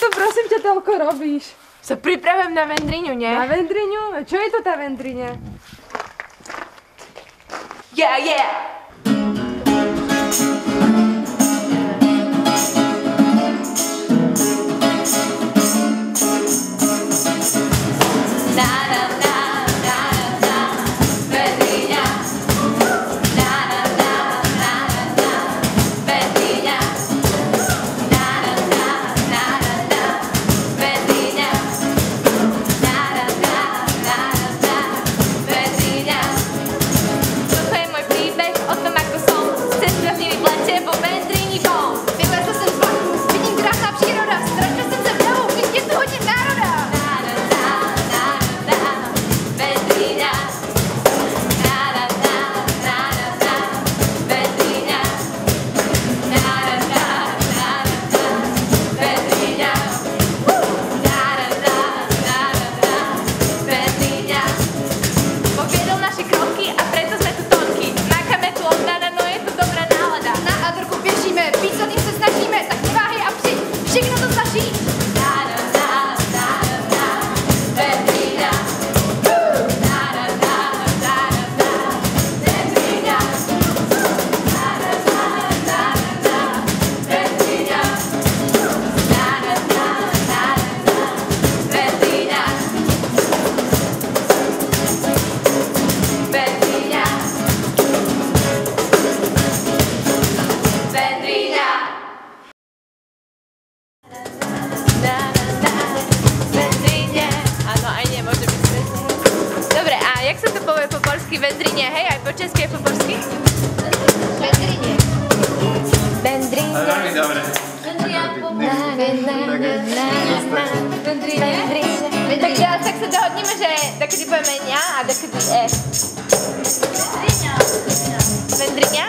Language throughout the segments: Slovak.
to prosím ťa toľko robíš? Sa pripravujem na vendriňu, nie? Na vendriňu? A čo je to tá vendriňa? Yeah! Jak sa to povie po polsky? Vendrinie, hej? Aj po česky je po polsky? Vendrinie. Vendrinie. Veľmi dobre. Vendrinie. Tak sa dohodneme, že takedy povieme ňa a takedy Vendrinia. Vendrinia?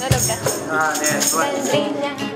No dobrá. Nie, Vendrinia.